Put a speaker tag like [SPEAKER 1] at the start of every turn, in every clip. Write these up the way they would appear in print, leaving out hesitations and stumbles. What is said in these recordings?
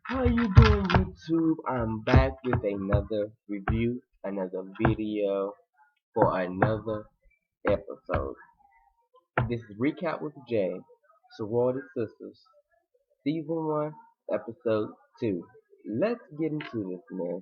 [SPEAKER 1] How you doing, YouTube? I'm back with another review, another video for another episode. This is Recap with Jay, Sorority Sisters, Season 1, Episode 2. Let's get into this mess.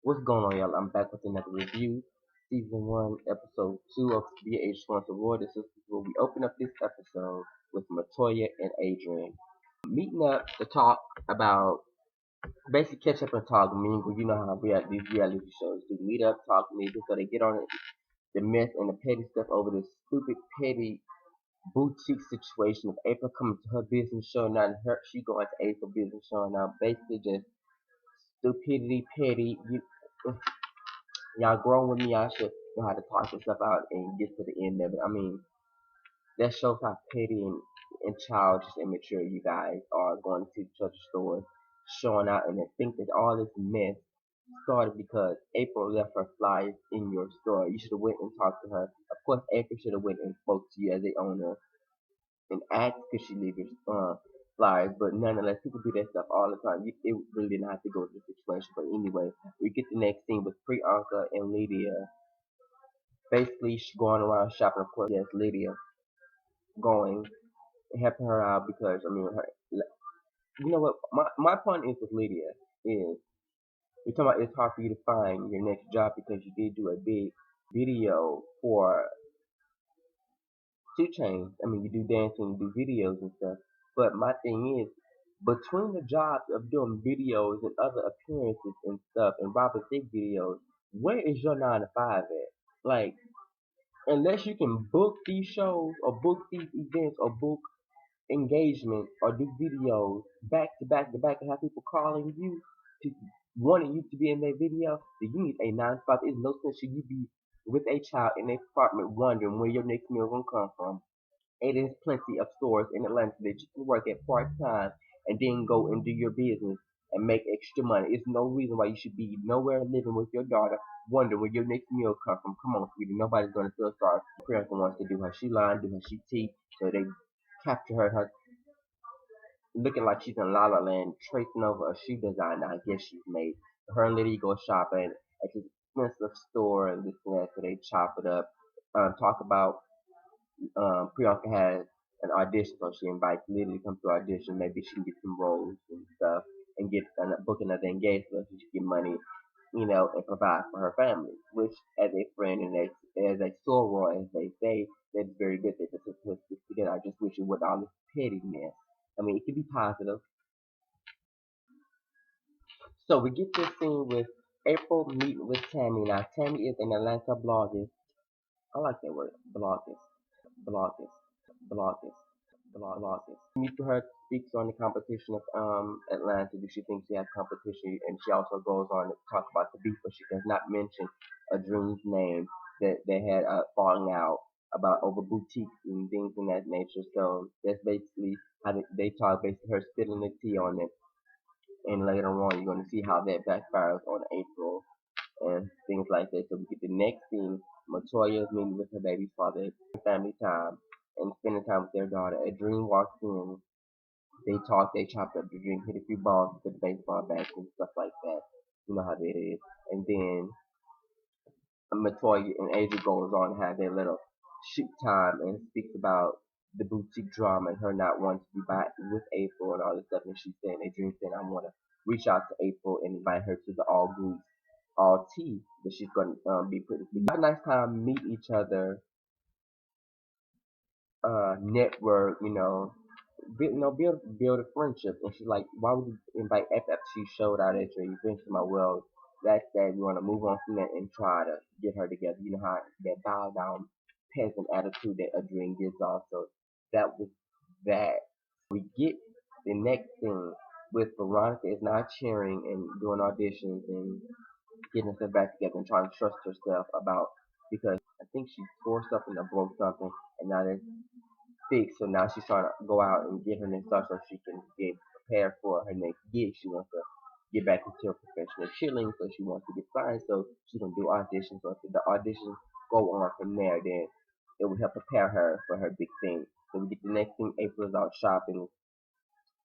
[SPEAKER 1] What's going on, y'all? I'm back with another review. Season 1, Episode 2 of VH1 Sorority Sisters, where we open up this episode with Matoya and Adrian meeting up to talk about basically catch up and talk mingle. You know how we at these reality shows do meet up, talk mingle, so they get on the mess and the petty stuff over this stupid petty boutique situation of April coming to her business show now and her she going to April business show now. Basically just stupidity, petty. Y'all grown with me, y'all should know how to talk this stuff out and get to the end of it. I mean, that shows how petty and childish and immature you guys are going to such stores, showing out, and they think that all this mess started because April left her flyers in your store. You should have went and talked to her. Of course, April should have went and spoke to you as the owner and asked could she leave your flyers. But nonetheless, people do that stuff all the time. It really didn't have to go to the situation. But anyway, we get the next scene with Priyanka and Lydia. Basically, she's going around shopping. Of course, yes, Lydia going helping her out because I mean, you know what? My point is with Lydia is you're talking about it's hard for you to find your next job because you did do a big video for 2 Chainz. I mean, you do dancing, you do videos and stuff. But my thing is, between the jobs of doing videos and other appearances and stuff and Robert Thicke videos, where is your 9 to 5 at? Like, unless you can book these shows or book these events or book engagement or do videos back to back to back and have people calling you to wanting you to be in their video, then you need a 9 to 5. There's no sense should you be with a child in a apartment wondering where your next meal gonna come from. And there's plenty of stores in Atlanta that you can work at part time and then go and do your business and make extra money. It's no reason why you should be nowhere living with your daughter wondering where your next meal come from. Come on, sweetie. Nobody's gonna feel sorry. Priyanka wants to do her shoe line, do her shoe teeth, so they capture her looking like she's in La La Land, tracing over a shoe design that I guess she's made. Her and Lydia go shopping at this expensive store and this and that, so they chop it up. Talk about Priyanka has an audition, so she invites Lydia to come to audition. Maybe she can get some roles and stuff and get book another engagement so she can get money, and provide for her family. Which, as a friend and as a soror, as they say, that's very good that this is together. I just wish it would all this pettiness. I mean, it could be positive. So we get this scene with April meeting with Tammy. Now, Tammy is an Atlanta bloggist. I like that word, bloggist, bloggist, bloggist, bloggist. Meet her, speaks on the competition of Atlanta. Do she think she has competition? And she also goes on to talk about the beef, but she does not mention a Dream's name that they had falling out about over boutiques and things in that nature. So that's basically how they talk. Basically, her spilling the tea on it. And later on, you're going to see how that backfires on April and things like that. So we get the next scene. Matoya is meeting with her baby's father, family time, and spending time with their daughter. A Dream walks in. They talk, they chop up the Dream, hit a few balls with the baseball bats and stuff like that. You know how that is. And then Matoya and Asia goes on to have their little shoot time and speaks about the boutique drama and her not wanting to be back with April and all this stuff. And she's saying, Adrian saying, I want to reach out to April and invite her to the all group, all tea that she's going to be putting. Have a nice time, meet each other, network, build a friendship. And she's like, why would you invite F after she showed out at your event? To my well, that's that. We want to move on from that and try to get her together. You know how that bow down peasant attitude that Adrian gives off. So that was that. We get the next thing with Veronica is now cheering and doing auditions and getting herself back together and trying to trust herself about because I think she tore something or broke something and now that's fixed. So now she's trying to go out and get her next start so she can get prepared for her next gig she wants to get back into her professional chilling, so she wants to get signed, so she's gonna do auditions. So if the auditions go on from there, then it will help prepare her for her big thing. So we get the next thing, April's out shopping,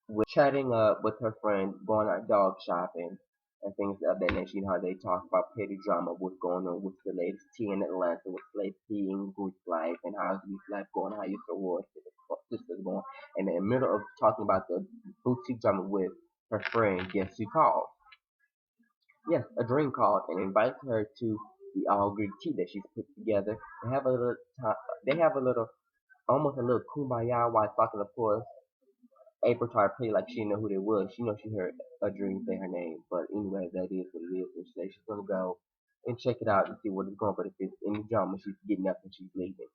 [SPEAKER 1] with chatting up with her friend, going out dog shopping and things of that nature. You know how they talk about petty drama, what's going on, what's the latest tea in Atlanta, what's the latest tea in Greek life, and how's Greek life going, how your sorority sisters going. And in the middle of talking about the boutique drama with her friend, guess who called? Yes, a dream called and invites her to the all Greek tea that she's put together. They have a little time, they have a little, almost a little kumbaya while talking, of course. April tried to play like she didn't know who they was. She know she heard a dream say her name. But anyway, that is what it is. And she said she's gonna go and check it out and see what it's going. But if it's any drama, she's getting up and she's leaving.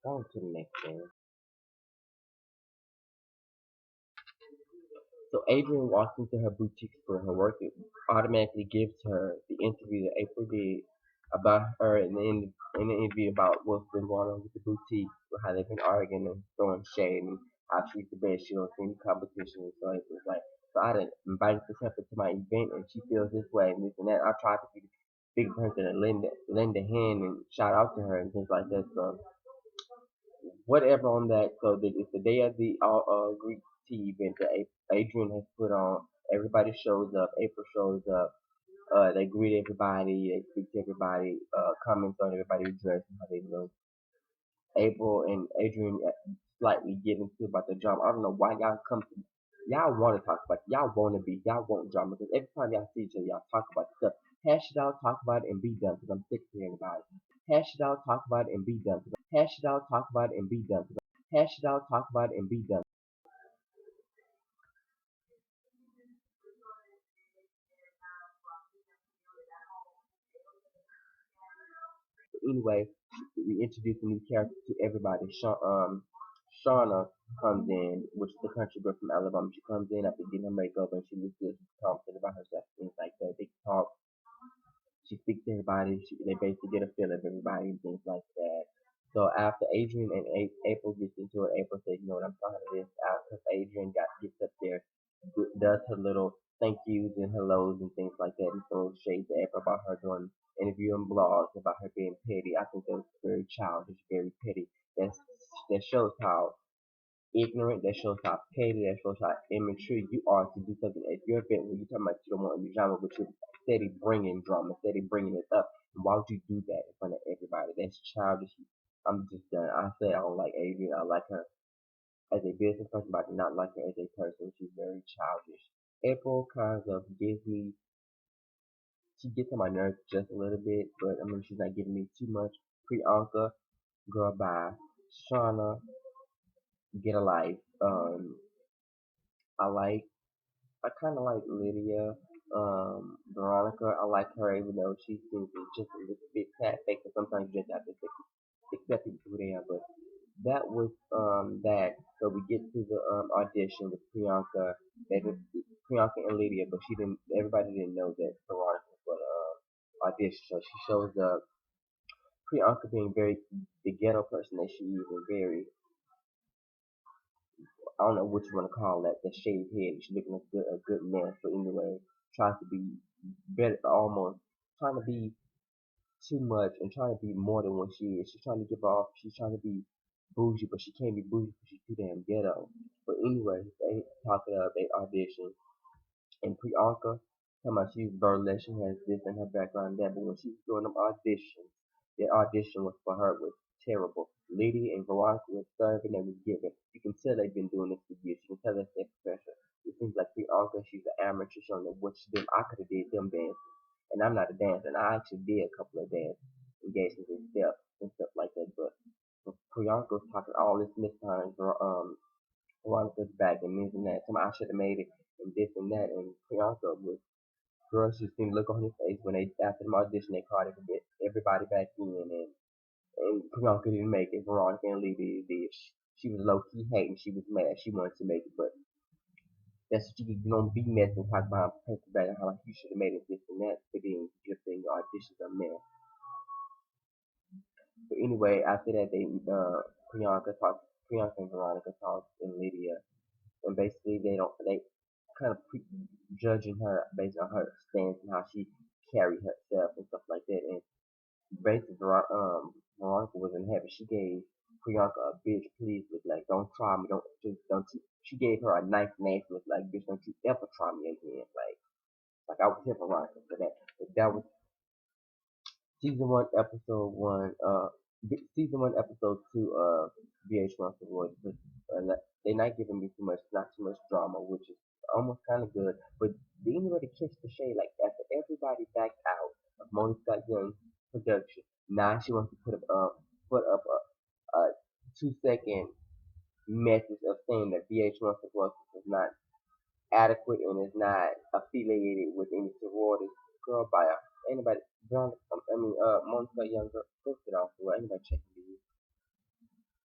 [SPEAKER 1] On to the next thing. So Adrian walks into her boutique store. Her work automatically gives her the interview that April did about her, and then in the interview about what's been going on with the boutique, how they've been arguing and throwing shade, and how she's the best. She don't see any competition. So it's just like, so I didn't invite this heifer to my event, and she feels this way and this and that. I tried to be the big person and lend a hand and shout out to her and things like that. So whatever on that. So that it's the day of the Greek tea event that Adrian has put on. Everybody shows up. April shows up. They greet everybody. They speak to everybody. Comments on everybody's dress and how they look. April and Adrian slightly get into about the drama. I don't know why y'all come to. Y'all want to talk about it. Y'all want to be. Y'all want drama. Because every time y'all see each other, y'all talk about stuff. Hash it out, talk about it, and be done. Because I'm sick of hearing about it. Hash it out, talk about it, and be done. Hash it out, talk about it, and be done. Hash it out, talk about it, and be done. Anyway, we introduce a new character to everybody. Shauna comes in, which is the country girl from Alabama. She comes in after getting her makeup and she looks good. She's confident about herself, things like that. They talk. She speaks to everybody. They basically get a feel of everybody and things like that. So after Adrian and April gets into it, April says, "You know what? I'm tired of this." After Adrian gets up there, does her little thank yous and hellos and things like that, and throws shade to April about her doing interviewing blogs about her being petty. I think that's very childish, very petty. That's, that shows how ignorant, that shows how petty, that shows how immature you are to do something at your event when you're talking about you don't want any drama, but you're steady bringing drama, steady bringing it up. And why would you do that in front of everybody? That's childish. I'm just done. I said I don't like Adrian. I like her as a business person, but I do not like her as a person. She's very childish. April kind of gives me, she gets on my nerves just a little bit, but I mean, she's not giving me too much. Priyanka, girl, bye. Shauna, get a life. I like I kind of like Lydia. Veronica, I like her even though she seems to just a little bit fat fake, and sometimes you just have to accept people who they are. But that was that. So we get to the audition with Priyanka. They did Priyanka and Lydia, but she didn't. Everybody didn't know that Veronica was going to audition. So she shows up. Priyanka being very the ghetto person that she is, and very I don't know what you want to call that, the shaved head. She's looking a good mess, but anyway, tries to be better, almost trying to be too much and trying to be more than what she is. She's trying to give off, she's trying to be bougie, but she can't be bougie because she's too damn ghetto. But anyway, they talk it up, they audition, and Priyanka, talking about she's burlesque, she has this in her background and that, but when she was doing them auditions, the audition was for her was terrible. Lydia and Veronica was serving and was giving. You can tell they've been doing this for years. You can tell that's their profession. It seems like Priyanka, she's an amateur. She don't know what she did. I could have did them dances. And I'm not a dancer. And I actually did a couple of dance engagements and stuff like that. But Priyanka was talking all this mess behind Veronica's back and this and that. Somebody I should have made it and this and that. And Priyanka was girls just seen the look on his face when they after the audition they called everybody back in and Priyanka didn't make it. Veronica and Lee did. she was low key hating. She was mad. She wanted to make it, but that's what you gonna be mad and talk about paper back and how like you should have made it this and that, but then just in your auditions are mad. But anyway, after that, Priyanka and Veronica talked, and Lydia, and basically they kind of judging her based on her stance and how she carried herself and stuff like that. And basically, Veronica wasn't happy. She gave Priyanka a bitch, please look like, don't try me, don't you. She gave her a nice, nasty look like, bitch, don't you ever try me again. Like I would tell Veronica for that. But that was season one, episode one. Season one, episode two of VH1 Sorority. They're not giving me too much, not too much drama, which is almost kind of good. But they didn't really catch the shade. Like after everybody backed out of Mona Scott Young's production, now she wants to put up a 2 second message of saying that VH1 Sorority is not adequate and is not affiliated with any sorority. Girl, by anybody, Monica Young girl, post it off. Anybody checking